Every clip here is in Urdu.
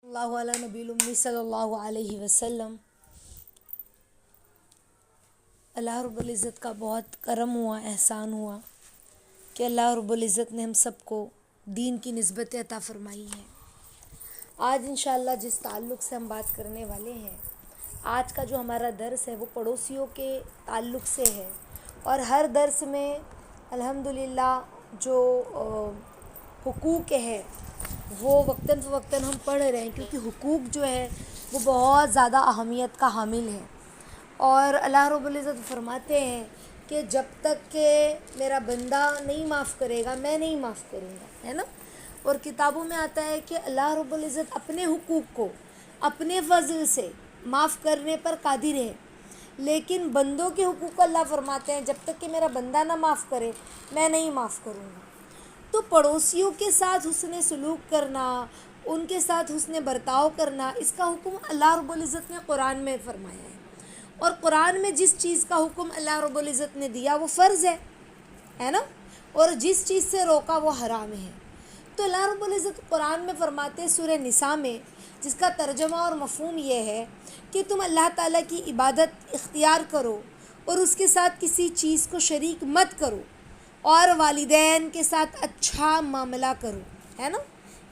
اللہ علیہ نبی الامی صلی اللہ علیہ وسلم۔ اللہ رب العزت کا بہت کرم ہوا، احسان ہوا کہ اللہ رب العزت نے ہم سب کو دین کی نسبت عطا فرمائی ہے۔ آج انشاءاللہ جس تعلق سے ہم بات کرنے والے ہیں، آج کا جو ہمارا درس ہے وہ پڑوسیوں کے تعلق سے ہے، اور ہر درس میں الحمدللہ جو حقوق ہے وہ وقتاً فوقتاً ہم پڑھ رہے ہیں، کیونکہ حقوق جو ہے وہ بہت زیادہ اہمیت کا حامل ہے۔ اور اللہ رب العزت فرماتے ہیں کہ جب تک کہ میرا بندہ نہیں معاف کرے گا میں نہیں معاف کروں گا، ہے نا۔ اور کتابوں میں آتا ہے کہ اللہ رب العزت اپنے حقوق کو اپنے فضل سے معاف کرنے پر قادر ہے، لیکن بندوں کے حقوق کو اللہ فرماتے ہیں جب تک کہ میرا بندہ نہ معاف کرے میں نہیں معاف کروں گا۔ تو پڑوسیوں کے ساتھ حسن سلوک کرنا، ان کے ساتھ حسن برتاؤ کرنا، اس کا حکم اللہ رب العزت نے قرآن میں فرمایا ہے، اور قرآن میں جس چیز کا حکم اللہ رب العزت نے دیا وہ فرض ہے نا، اور جس چیز سے روکا وہ حرام ہے۔ تو اللہ رب العزت قرآن میں فرماتے ہیں سورہ نساء میں، جس کا ترجمہ اور مفہوم یہ ہے کہ تم اللہ تعالیٰ کی عبادت اختیار کرو اور اس کے ساتھ کسی چیز کو شریک مت کرو، اور والدین کے ساتھ اچھا معاملہ کرو، ہے نا۔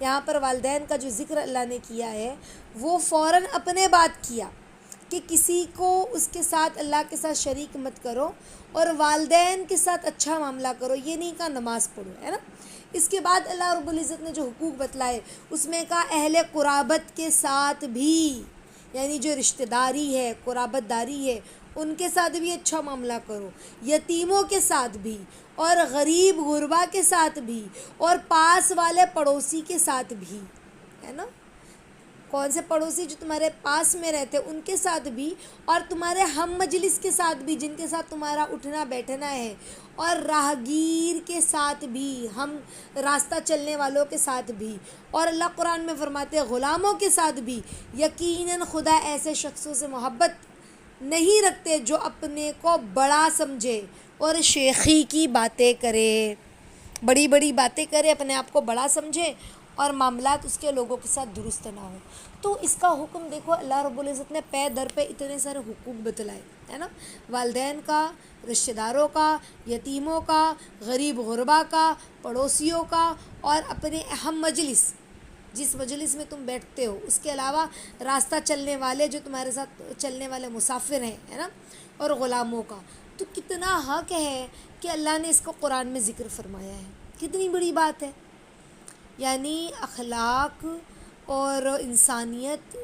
یہاں پر والدین کا جو ذکر اللہ نے کیا ہے وہ فوراً اپنے بات کیا کہ کسی کو اس کے ساتھ اللہ کے ساتھ شریک مت کرو، اور والدین کے ساتھ اچھا معاملہ کرو، یہ نہیں کہا نماز پڑھو، ہے نا۔ اس کے بعد اللہ رب العزت نے جو حقوق بتلائے اس میں کہا اہل قرابت کے ساتھ بھی، یعنی جو رشتہ داری ہے، قرابت داری ہے، ان کے ساتھ بھی اچھا معاملہ کرو، یتیموں کے ساتھ بھی، اور غریب غربا کے ساتھ بھی، اور پاس والے پڑوسی کے ساتھ بھی، ہے نا۔ کون سے پڑوسی؟ جو تمہارے پاس میں رہتے ان کے ساتھ بھی، اور تمہارے ہم مجلس کے ساتھ بھی جن کے ساتھ تمہارا اٹھنا بیٹھنا ہے، اور راہگیر کے ساتھ بھی، ہم راستہ چلنے والوں کے ساتھ بھی، اور اللہ قرآن میں فرماتے ہیں غلاموں کے ساتھ بھی۔ یقیناً خدا ایسے شخصوں سے محبت نہیں رکھتے جو اپنے کو بڑا سمجھے اور شیخی کی باتیں کرے، بڑی بڑی باتیں کرے، اپنے آپ کو بڑا سمجھے اور معاملات اس کے لوگوں کے ساتھ درست نہ ہو۔ تو اس کا حکم دیکھو، اللہ رب العزت نے پے در پہ اتنے سارے حقوق بتلائے، ہے نا۔ والدین کا، رشتہ داروں کا، یتیموں کا، غریب غربا کا، پڑوسیوں کا، اور اپنے اہم مجلس، جس مجلس میں تم بیٹھتے ہو، اس کے علاوہ راستہ چلنے والے جو تمہارے ساتھ چلنے والے مسافر ہیں، ہے نا، اور غلاموں کا۔ تو کتنا حق ہے کہ اللہ نے اس کو قرآن میں ذکر فرمایا ہے، کتنی بڑی بات ہے۔ یعنی اخلاق اور انسانیت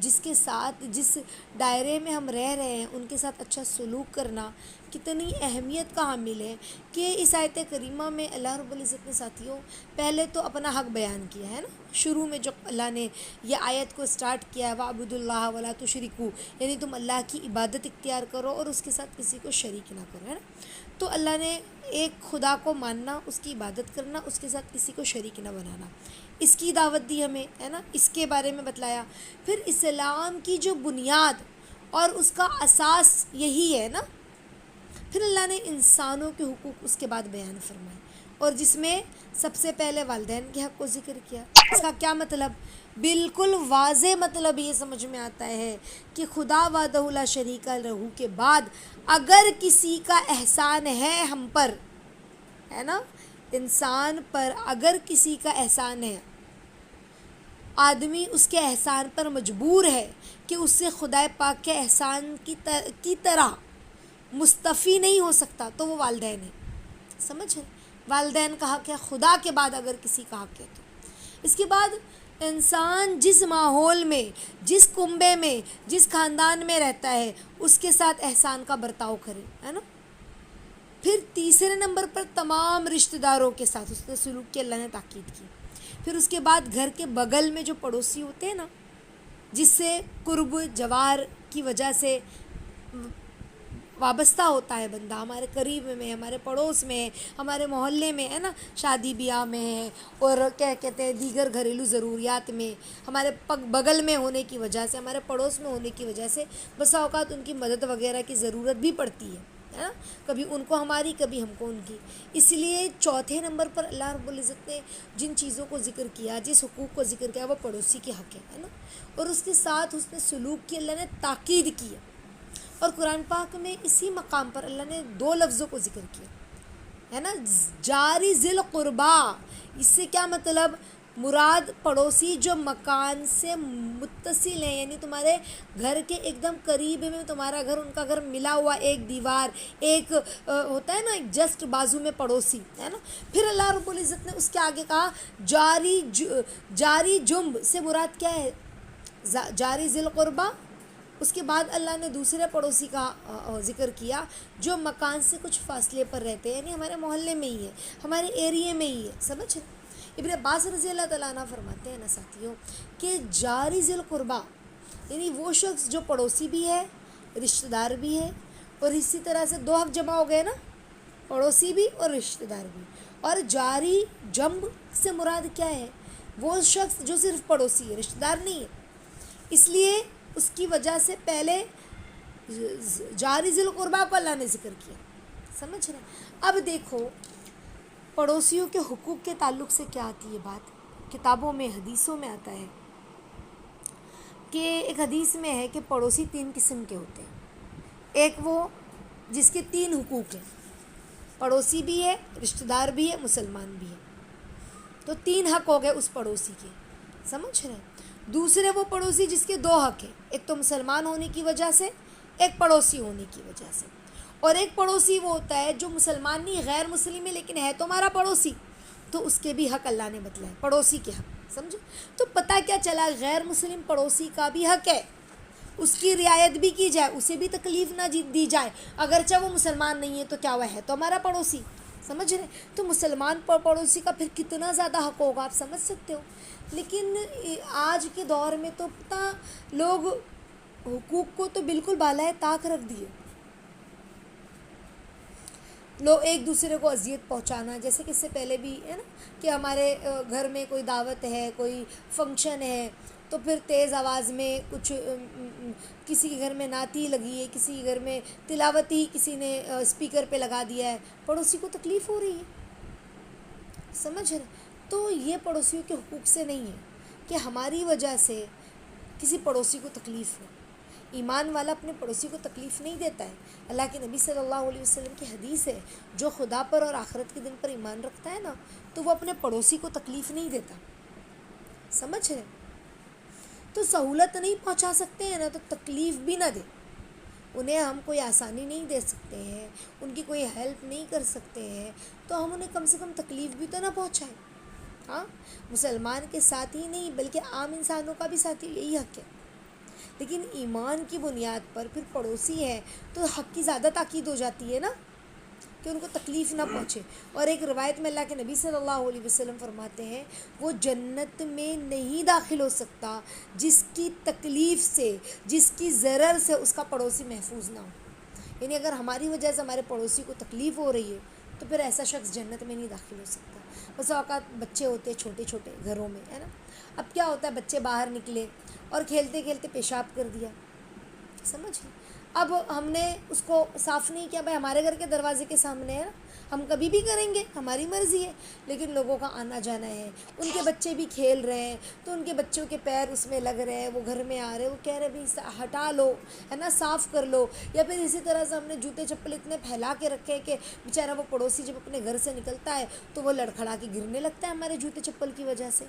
جس کے ساتھ، جس دائرے میں ہم رہ رہے ہیں، ان کے ساتھ اچھا سلوک کرنا کتنی اہمیت کا حامل ہے کہ اس آیت کریمہ میں اللہ رب العزت نے ساتھیوں پہلے تو اپنا حق بیان کیا ہے نا۔ شروع میں جو اللہ نے یہ آیت کو سٹارٹ کیا ہے وَاعْبُدُوا اللَّهَ وَلَا تُشْرِكُوا، یعنی تم اللہ کی عبادت اختیار کرو اور اس کے ساتھ کسی کو شریک نہ کرو، ہے نا۔ تو اللہ نے ایک خدا کو ماننا، اس کی عبادت کرنا، اس کے ساتھ کسی کو شریک نہ بنانا، اس کی دعوت دی ہمیں، ہے نا، اس کے بارے میں بتلایا۔ پھر اسلام کی جو بنیاد اور اس کا اساس یہی ہے نا۔ پھر اللہ نے انسانوں کے حقوق اس کے بعد بیان فرمائے، اور جس میں سب سے پہلے والدین کے حق کو ذکر کیا۔ اس کا کیا مطلب؟ بالکل واضح مطلب یہ سمجھ میں آتا ہے کہ خدا وحدہ لا شریک لہ کے بعد اگر کسی کا احسان ہے ہم پر، ہے نا، انسان پر اگر کسی کا احسان ہے، آدمی اس کے احسان پر مجبور ہے کہ اس سے خدا پاک کے احسان کی طرح مستفی نہیں ہو سکتا، تو وہ والدین ہیں، سمجھ ہے۔ والدین کا حق ہے، خدا کے بعد اگر کسی کا حق ہے تو۔ اس کے بعد انسان جس ماحول میں، جس کنبے میں، جس خاندان میں رہتا ہے اس کے ساتھ احسان کا برتاؤ کرے، ہے نا۔ پھر تیسرے نمبر پر تمام رشتہ داروں کے ساتھ اس نے سلوک کی، اللہ نے تاکید کی۔ پھر اس کے بعد گھر کے بغل میں جو پڑوسی ہوتے ہیں نا، جس سے قرب جوار کی وجہ سے وابستہ ہوتا ہے بندہ، ہمارے قریب میں، ہمارے پڑوس میں، ہمارے محلے میں، ہے نا، شادی بیاہ میں ہے، اور کیا کہتے ہیں دیگر گھریلو ضروریات میں، ہمارے بغل میں ہونے کی وجہ سے، ہمارے پڑوس میں ہونے کی وجہ سے بسا اوقات ان کی مدد وغیرہ کی ضرورت بھی پڑتی ہے نا، کبھی ان کو ہماری، کبھی ہم کو ان کی. اس لیے چوتھے نمبر پر اللہ رب العزت نے جن چیزوں کو ذکر کیا، جس حقوق کو ذکر کیا، وہ پڑوسی کے حق ہے نا. اور اس کے ساتھ حسن سلوک کی اللہ نے تاکید کی ہے. اور قرآن پاک میں اسی مقام پر اللہ نے 2 لفظوں کو ذکر کیا ہے نا، جاری ذی القربا. اس سے کیا مطلب؟ مراد پڑوسی جو مکان سے متصل ہیں، یعنی تمہارے گھر کے ایک دم قریب میں تمہارا گھر ان کا گھر ملا ہوا، ایک دیوار، ایک ہوتا ہے نا ایک جسٹ بازو میں پڑوسی ہے نا. پھر اللہ رب العزت نے اس کے آگے کہا جاری جنب سے مراد کیا ہے؟ جاری ذی القربا. اس کے بعد اللہ نے دوسرے پڑوسی کا ذکر کیا جو مکان سے کچھ فاصلے پر رہتے ہیں، یعنی ہمارے محلے میں ہی ہے، ہمارے ایریے میں ہی ہے. سمجھ؟ ابن عباس رضی اللہ تعالیٰ عنہ فرماتے ہیں نا ساتھیوں کہ جاری ذی القربا یعنی وہ شخص جو پڑوسی بھی ہے، رشتہ دار بھی ہے، اور اسی طرح سے 2 حق جمع ہو گئے نا، پڑوسی بھی اور رشتہ دار بھی. اور جاری جنب سے مراد کیا ہے؟ وہ شخص جو صرف پڑوسی ہے، رشتہ دار نہیں ہے. اس لیے اس کی وجہ سے پہلے جاری ذی القربا کو اللہ نے ذکر کیا. سمجھ رہے ہیں؟ اب دیکھو پڑوسیوں کے حقوق کے تعلق سے کیا آتی ہے بات. کتابوں میں، حدیثوں میں آتا ہے کہ ایک حدیث میں ہے کہ پڑوسی 3 قسم کے ہوتے ہیں. ایک وہ جس کے 3 حقوق ہیں، پڑوسی بھی ہے، رشتہ دار بھی ہے، مسلمان بھی ہے. تو 3 حق ہو گئے اس پڑوسی کے. سمجھ رہے ہیں؟ دوسرے وہ پڑوسی جس کے 2 حق ہیں، ایک تو مسلمان ہونے کی وجہ سے، ایک پڑوسی ہونے کی وجہ سے. اور ایک پڑوسی وہ ہوتا ہے جو مسلمان نہیں، غیر مسلم ہے، لیکن ہے تو ہمارا پڑوسی، تو اس کے بھی حق اللہ نے بتلائے، پڑوسی کے حق. سمجھو؟ تو پتہ کیا چلا؟ غیر مسلم پڑوسی کا بھی حق ہے، اس کی رعایت بھی کی جائے، اسے بھی تکلیف نہ دی جائے، اگرچہ وہ مسلمان نہیں ہے تو کیا وہ ہے تو ہمارا پڑوسی. سمجھ رہے؟ تو مسلمان پڑوسی کا پھر کتنا زیادہ حق ہوگا، آپ سمجھ سکتے ہو. لیکن آج کے دور میں تو پتہ لوگ حقوق کو تو بالکل بالائے طاق رکھ دیے. لوگ ایک دوسرے کو اذیت پہنچانا، جیسے کہ اس سے پہلے بھی ہے نا کہ ہمارے گھر میں کوئی دعوت ہے، کوئی فنکشن ہے، تو پھر تیز آواز میں کچھ کسی کے گھر میں نعتی لگی ہے، کسی کے گھر میں تلاوت ہی کسی نے اسپیکر پہ لگا دیا ہے، پڑوسی کو تکلیف ہو رہی ہے. سمجھ رہے؟ تو یہ پڑوسیوں کے حقوق سے نہیں ہے کہ ہماری وجہ سے کسی پڑوسی کو تکلیف ہو. ایمان والا اپنے پڑوسی کو تکلیف نہیں دیتا ہے. اللہ کے نبی صلی اللہ علیہ وسلم کی حدیث ہے، جو خدا پر اور آخرت کے دن پر ایمان رکھتا ہے نا، تو وہ اپنے پڑوسی کو تکلیف نہیں دیتا. سمجھ رہے؟ تو سہولت نہیں پہنچا سکتے ہیں نا، تو تکلیف بھی نہ دے. انہیں ہم کوئی آسانی نہیں دے سکتے ہیں، ان کی کوئی ہیلپ نہیں کر سکتے ہیں، تو ہم انہیں کم سے کم تکلیف بھی تو نہ پہنچائیں. ہاں، مسلمان کے ساتھ ہی نہیں بلکہ عام انسانوں کا بھی ساتھ یہی حق ہے. لیکن ایمان کی بنیاد پر پھر پڑوسی ہے تو حق کی زیادہ تاکید ہو جاتی ہے نا کہ ان کو تکلیف نہ پہنچے. اور ایک روایت میں اللہ کے نبی صلی اللہ علیہ وسلم فرماتے ہیں وہ جنت میں نہیں داخل ہو سکتا جس کی تکلیف سے، جس کی ضرر سے اس کا پڑوسی محفوظ نہ ہو. یعنی اگر ہماری وجہ سے ہمارے پڑوسی کو تکلیف ہو رہی ہے تو پھر ایسا شخص جنت میں نہیں داخل ہو سکتا. بس اوقات بچے ہوتے ہیں چھوٹے چھوٹے گھروں میں، ہے نا. اب کیا ہوتا ہے، بچے باہر نکلے اور کھیلتے کھیلتے پیشاب کر دیا. سمجھ؟ اب ہم نے اس کو صاف نہیں کیا، بھائی ہمارے گھر کے دروازے کے سامنے ہے نا، ہم کبھی بھی کریں گے، ہماری مرضی ہے. لیکن لوگوں کا آنا جانا ہے، ان کے بچے بھی کھیل رہے ہیں، تو ان کے بچوں کے پیر اس میں لگ رہے ہیں، وہ گھر میں آ رہے ہیں، وہ کہہ رہے بھائی ہٹا لو، ہے نا، صاف کر لو. یا پھر اسی طرح سے ہم نے جوتے چپل اتنے پھیلا کے رکھے ہیں کہ بیچارہ وہ پڑوسی جب اپنے گھر سے نکلتا ہے تو وہ لڑکھڑا کے گرنے لگتا ہے ہمارے جوتے چپل کی وجہ سے.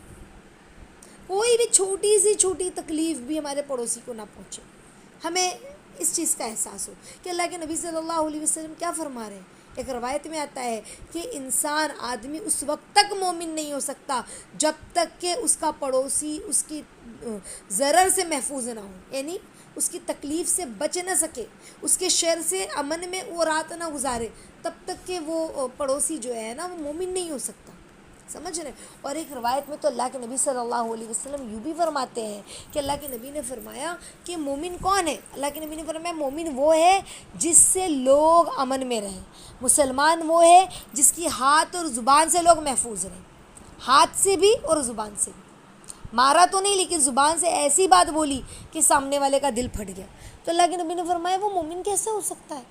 کوئی بھی چھوٹی سی چھوٹی تکلیف بھی ہمارے پڑوسی کو نہ پہنچے. ہمیں اس چیز کا احساس ہو کہ اللہ کے نبی صلی اللہ علیہ وسلم کیا فرما رہے ہیں. ایک روایت میں آتا ہے کہ انسان، آدمی اس وقت تک مومن نہیں ہو سکتا جب تک کہ اس کا پڑوسی اس کی ضرر سے محفوظ نہ ہو، یعنی اس کی تکلیف سے بچ نہ سکے، اس کے شر سے امن میں وہ رات نہ گزارے، تب تک کہ وہ پڑوسی جو ہے نا وہ مومن نہیں ہو سکتا. سمجھ رہے؟ اور ایک روایت میں تو اللہ کے نبی صلی اللہ علیہ وسلم یوں بھی فرماتے ہیں کہ اللہ کے نبی نے فرمایا کہ مومن کون ہے. اللہ کے نبی نے فرمایا مومن وہ ہے جس سے لوگ امن میں رہیں. مسلمان وہ ہے جس کی ہاتھ اور زبان سے لوگ محفوظ رہیں، ہاتھ سے بھی اور زبان سے بھی. مارا تو نہیں لیکن زبان سے ایسی بات بولی کہ سامنے والے کا دل پھٹ گیا. تو اللہ کے نبی نے فرمایا وہ مومن کیسے ہو سکتا ہے؟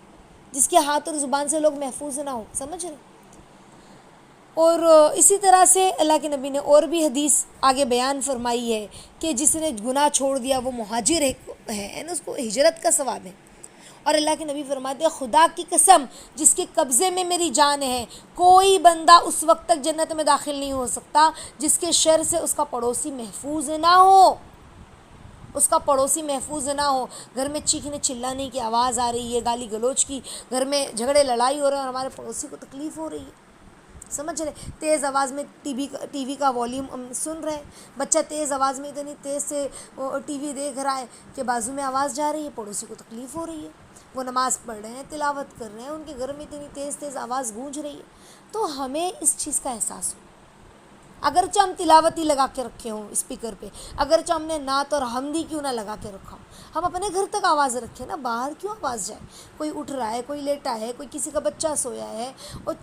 جس کے ہاتھ اور زبان سے لوگ محفوظ نہ ہو. سمجھ رہے؟ اور اسی طرح سے اللہ کے نبی نے اور بھی حدیث آگے بیان فرمائی ہے کہ جس نے گناہ چھوڑ دیا وہ مہاجر ہے نا، اس کو ہجرت کا ثواب ہے. اور اللہ کے نبی فرماتے ہیں خدا کی قسم جس کے قبضے میں میری جان ہے، کوئی بندہ اس وقت تک جنت میں داخل نہیں ہو سکتا جس کے شر سے اس کا پڑوسی محفوظ نہ ہو. اس کا پڑوسی محفوظ نہ ہو. گھر میں چیخنے چلانے کی آواز آ رہی ہے، گالی گلوچ کی، گھر میں جھگڑے لڑائی ہو رہے ہیں اور ہمارے پڑوسی کو تکلیف ہو رہی ہے. سمجھ رہے؟ تیز آواز میں ٹی وی کا والیوم سن رہے ہیں، بچہ تیز آواز میں اتنی تیز سے ٹی وی دیکھ رہا ہے کہ بازو میں آواز جا رہی ہے، پڑوسی کو تکلیف ہو رہی ہے. وہ نماز پڑھ رہے ہیں، تلاوت کر رہے ہیں، ان کے گھر میں اتنی تیز تیز آواز گونج رہی ہے. تو ہمیں اس چیز کا احساس ہو. اگرچہ ہم تلاوت ہی لگا کے رکھے ہوں اسپیکر پہ، اگرچہ ہم نے نعت اور حمدی کیوں نہ لگا کے رکھا ہو، ہم اپنے گھر تک آواز رکھیں نا. باہر کیوں آواز جائے؟ کوئی اٹھ رہا ہے، کوئی لیٹا ہے، کوئی کسی کا بچہ سویا ہے، اور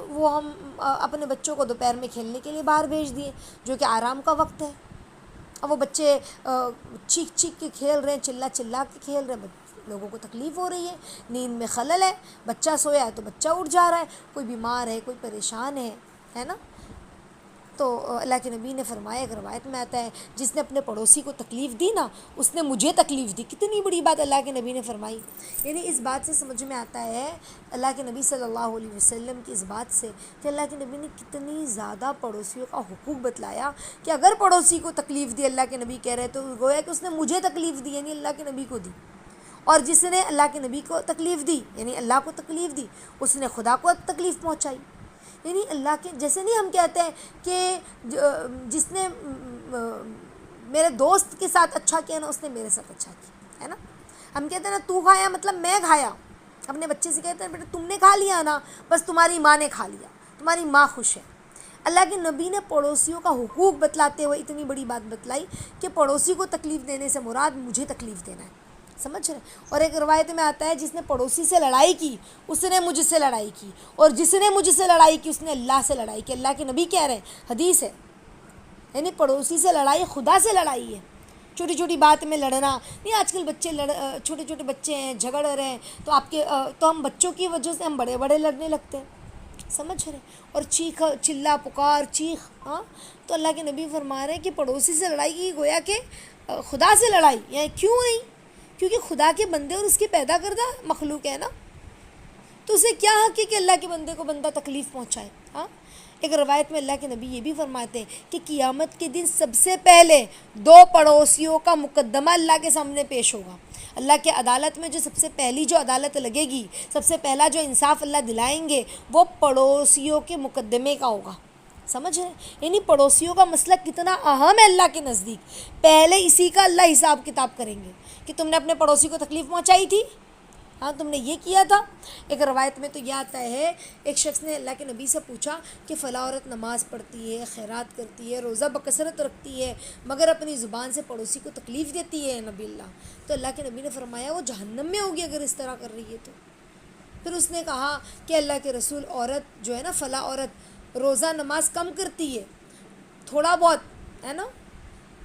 وہ ہم اپنے بچوں کو دوپہر میں کھیلنے کے لیے باہر بھیج دیے جو کہ آرام کا وقت ہے. اب وہ بچے چیخ چیخ کے کھیل رہے ہیں، چلا چلا کے کھیل رہے ہیں، لوگوں کو تکلیف ہو رہی ہے، نیند میں خلل ہے. بچہ سویا ہے تو بچہ اٹھ جا رہا ہے، کوئی بیمار ہے، کوئی پریشان ہے نا. تو اللہ کے نبی نے فرمایا، ایک روایت میں آتا ہے جس نے اپنے پڑوسی کو تکلیف دی نا اس نے مجھے تکلیف دی. کتنی بڑی بات اللہ کے نبی نے فرمائی. یعنی اس بات سے سمجھ میں آتا ہے اللہ کے نبی صلی اللہ علیہ وسلم کی اس بات سے کہ اللہ کے نبی نے کتنی زیادہ پڑوسیوں کا حقوق بتلایا کہ اگر پڑوسی کو تکلیف دی، اللہ کے نبی کہہ رہے تو گویا کہ اس نے مجھے تکلیف دی، یعنی اللہ کے نبی کو دی. اور جس نے اللہ کے نبی کو تکلیف دی یعنی اللہ کو تکلیف دی، اس نے خدا کو تکلیف پہنچائی. یعنی اللہ کے جیسے نہیں ہم کہتے ہیں کہ جس نے میرے دوست کے ساتھ اچھا کیا نا اس نے میرے ساتھ اچھا کیا، ہے نا. ہم کہتے ہیں نا تو کھایا مطلب میں کھایا. اپنے بچے سے کہتے ہیں بیٹا تم نے کھا لیا نا، بس تمہاری ماں نے کھا لیا، تمہاری ماں خوش ہے. اللہ کے نبی نے پڑوسیوں کا حقوق بتلاتے ہوئے اتنی بڑی بات بتلائی کہ پڑوسی کو تکلیف دینے سے مراد مجھے تکلیف دینا ہے. سمجھ رہے؟ اور ایک روایت میں آتا ہے جس نے پڑوسی سے لڑائی کی اس نے مجھ سے لڑائی کی، اور جس نے مجھ سے لڑائی کی اس نے اللہ سے لڑائی کی. اللہ کے نبی کہہ رہے ہیں، حدیث ہے. یعنی پڑوسی سے لڑائی خدا سے لڑائی ہے. چھوٹی چھوٹی بات میں لڑنا نہیں. آج کل بچے چھوٹے چھوٹے بچے ہیں جھگڑ رہے ہیں تو ہم بچوں کی وجہ سے ہم بڑے بڑے لڑنے لگتے ہیں. سمجھ رہے؟ اور چیخ چلا پکار چیخ. ہاں تو اللہ کے نبی فرما رہے ہیں کہ پڑوسی سے لڑائی کی گویا کہ خدا سے لڑائی. یعنی کیوں نہیں؟ کیونکہ خدا کے بندے اور اس کے پیدا کردہ مخلوق ہے نا. تو اسے کیا حق ہے کہ اللہ کے بندے کو بندہ تکلیف پہنچائے. ہاں ایک روایت میں اللہ کے نبی یہ بھی فرماتے ہیں کہ قیامت کے دن سب سے پہلے 2 پڑوسیوں کا مقدمہ اللہ کے سامنے پیش ہوگا. اللہ کے عدالت میں جو سب سے پہلی جو عدالت لگے گی، سب سے پہلا جو انصاف اللہ دلائیں گے وہ پڑوسیوں کے مقدمے کا ہوگا. سمجھ رہے؟ یعنی پڑوسیوں کا مسئلہ کتنا اہم ہے اللہ کے نزدیک. پہلے اسی کا اللہ حساب کتاب کریں گے کہ تم نے اپنے پڑوسی کو تکلیف پہنچائی تھی، ہاں تم نے یہ کیا تھا. ایک روایت میں تو یہ آتا ہے ایک شخص نے اللہ کے نبی سے پوچھا کہ فلاں عورت نماز پڑھتی ہے، خیرات کرتی ہے، روزہ بکثرت رکھتی ہے، مگر اپنی زبان سے پڑوسی کو تکلیف دیتی ہے نبی اللہ. تو اللہ کے نبی نے فرمایا وہ جہنم میں ہوگی اگر اس طرح کر رہی ہے تو. پھر اس نے کہا کہ اللہ کے رسول عورت جو ہے نا فلاں عورت روزہ نماز کم کرتی ہے تھوڑا بہت، ہے نا،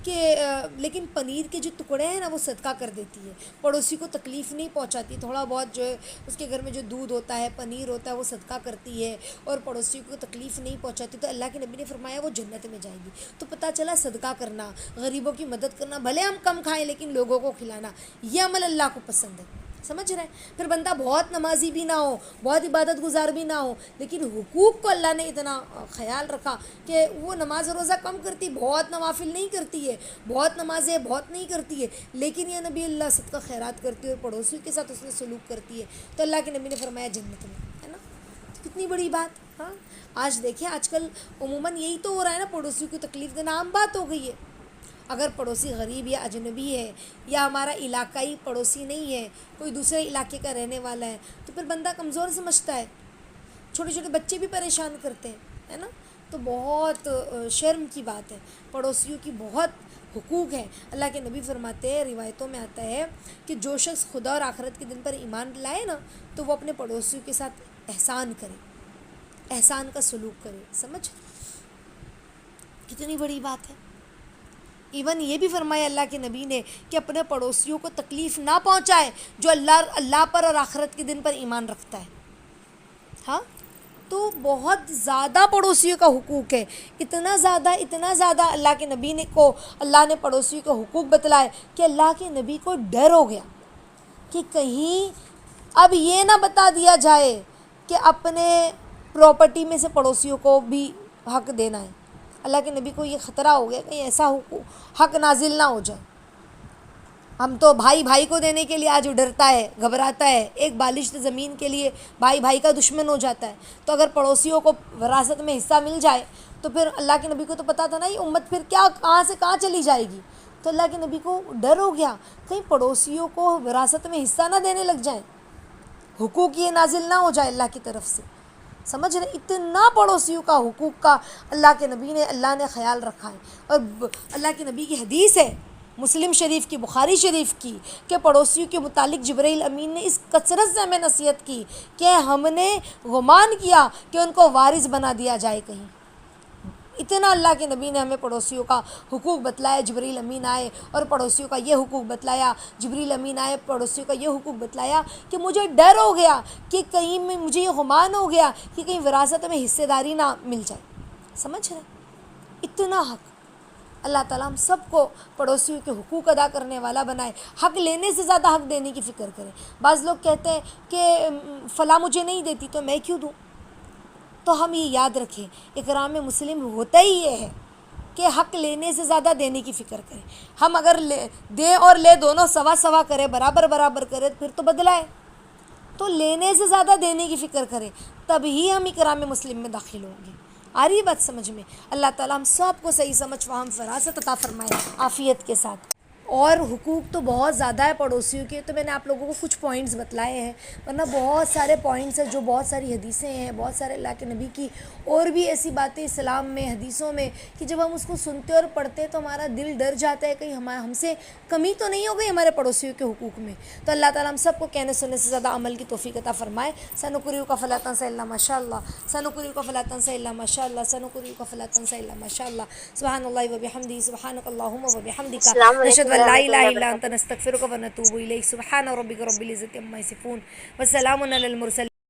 کہ لیکن پنیر کے جو ٹکڑے ہیں نا وہ صدقہ کر دیتی ہے، پڑوسی کو تکلیف نہیں پہنچاتی. تھوڑا بہت جو ہے اس کے گھر میں جو دودھ ہوتا ہے، پنیر ہوتا ہے، وہ صدقہ کرتی ہے اور پڑوسی کو تکلیف نہیں پہنچاتی. تو اللہ کے نبی نے فرمایا وہ جنت میں جائے گی. تو پتہ چلا صدقہ کرنا، غریبوں کی مدد کرنا، بھلے ہم کم کھائیں لیکن لوگوں کو کھلانا، یہ عمل اللہ کو پسند ہے. سمجھ رہے ہیں؟ پھر بندہ بہت نمازی بھی نہ ہو، بہت عبادت گزار بھی نہ ہو، لیکن حقوق کو اللہ نے اتنا خیال رکھا کہ وہ نماز روزہ کم کرتی، بہت نوافل نہیں کرتی ہے، بہت نمازیں بہت نہیں کرتی ہے، لیکن یہ نبی اللہ صدقہ خیرات کرتی ہے اور پڑوسی کے ساتھ اس نے سلوک کرتی ہے. تو اللہ کے نبی نے فرمایا جنت میں، ہے نا. کتنی بڑی بات. ہاں آج دیکھیں آج کل عموماً یہی تو ہو رہا ہے نا، پڑوسی کو تکلیف دینا عام بات ہو گئی ہے. اگر پڑوسی غریب یا اجنبی ہے یا ہمارا علاقائی پڑوسی نہیں ہے، کوئی دوسرے علاقے کا رہنے والا ہے، تو پھر بندہ کمزور سمجھتا ہے. چھوٹے چھوٹے بچے بھی پریشان کرتے ہیں، ہے نا. تو بہت شرم کی بات ہے. پڑوسیوں کی بہت حقوق ہیں. اللہ کے نبی فرماتے ہیں، روایتوں میں آتا ہے کہ جو شخص خدا اور آخرت کے دن پر ایمان لائے نا تو وہ اپنے پڑوسیوں کے ساتھ احسان کرے، احسان کا سلوک کرے. سمجھ کتنی بڑی بات ہے. ایون یہ بھی فرمایا اللہ کے نبی نے کہ اپنے پڑوسیوں کو تکلیف نہ پہنچائے جو اللہ پر اور آخرت کے دن پر ایمان رکھتا ہے. ہاں تو بہت زیادہ پڑوسیوں کا حقوق ہے، اتنا زیادہ اللہ کے نبی کو اللہ نے پڑوسیوں کے حقوق بتلائے کہ اللہ کے نبی کو ڈر ہو گیا کہ کہیں اب یہ نہ بتا دیا جائے کہ اپنے پراپرٹی میں سے پڑوسیوں کو بھی حق دینا ہے. اللہ کے نبی کو یہ خطرہ ہو گیا کہ ایسا حق نازل نہ ہو جائے. ہم تو بھائی کو دینے کے لیے آج ڈرتا ہے، گھبراتا ہے. ایک بالشت زمین کے لیے بھائی کا دشمن ہو جاتا ہے. تو اگر پڑوسیوں کو وراثت میں حصہ مل جائے تو پھر اللہ کے نبی کو تو پتا تھا نا یہ امت پھر کہاں سے کہاں چلی جائے گی. تو اللہ کے نبی کو ڈر ہو گیا کہیں پڑوسیوں کو وراثت میں حصہ نہ دینے لگ جائیں، حقوق یہ نازل نہ ہو جائے اللہ کی طرف سے. سمجھ رہے اتنا پڑوسیوں کا حقوق کا اللہ نے خیال رکھا ہے. اور اللہ کے نبی کی حدیث ہے مسلم شریف کی، بخاری شریف کی، کہ پڑوسیوں کے متعلق جبرائیل امین نے اس کثرت سے ہمیں نصیحت کی کہ ہم نے گمان کیا کہ ان کو وارث بنا دیا جائے کہیں. اتنا اللہ کے نبی نے ہمیں پڑوسیوں کا حقوق بتلایا. جبرائیل امین آئے اور پڑوسیوں کا یہ حقوق بتلایا. جبرائیل امین آئے پڑوسیوں کا یہ حقوق بتلایا کہ مجھے ڈر ہو گیا کہ کہیں مجھے یہ گمان ہو گیا کہ کہیں وراثت میں حصے داری نہ مل جائے. سمجھ رہے اتنا حق اللہ تعالیٰ ہم سب کو پڑوسیوں کے حقوق ادا کرنے والا بنائے. حق لینے سے زیادہ حق دینے کی فکر کریں. بعض لوگ کہتے ہیں کہ فلاں مجھے نہیں دیتی تو میں کیوں دوں. تو ہم یہ یاد رکھیں اکرام مسلم ہوتا ہی یہ ہے کہ حق لینے سے زیادہ دینے کی فکر کریں. ہم اگر دیں اور لے دونوں سوا کریں، برابر کریں پھر تو بدلہ ہے. تو لینے سے زیادہ دینے کی فکر کریں تبھی ہم اکرام مسلم میں داخل ہوں گے. آ رہی بات سمجھ میں؟ اللہ تعالیٰ ہم سب کو صحیح سمجھ فہم فراست عطا فرمائے عافیت کے ساتھ. اور حقوق تو بہت زیادہ ہے پڑوسیوں کے. تو میں نے آپ لوگوں کو کچھ پوائنٹس بتلائے ہیں، ورنہ بہت سارے پوائنٹس ہیں جو بہت ساری حدیثیں ہیں، بہت سارے اللہ کے نبی کی اور بھی ایسی باتیں اسلام میں حدیثوں میں کہ جب ہم اس کو سنتے اور پڑھتے تو ہمارا دل ڈر جاتا ہے کہیں ہم سے کمی تو نہیں ہو گئی ہمارے پڑوسیوں کے حقوق میں. تو اللہ تعالیٰ ہم سب کو کہنے سننے سے زیادہ عمل کی توفیق عطا فرمائے. سنقرئک فلا تنسى الا ما شاء الله، سنقرئک فلا تنسى الا ما شاء الله، سنقرئک فلا تنسى الا ما شاء الله. سبحان الله وبحمده، سبحانك اللهم وبحمدك، نشهد ان لا اله الا انت، نستغفرك ونتوب الیک. سبحان ربک رب العزة عما یصفون وسلام علی المرسلین.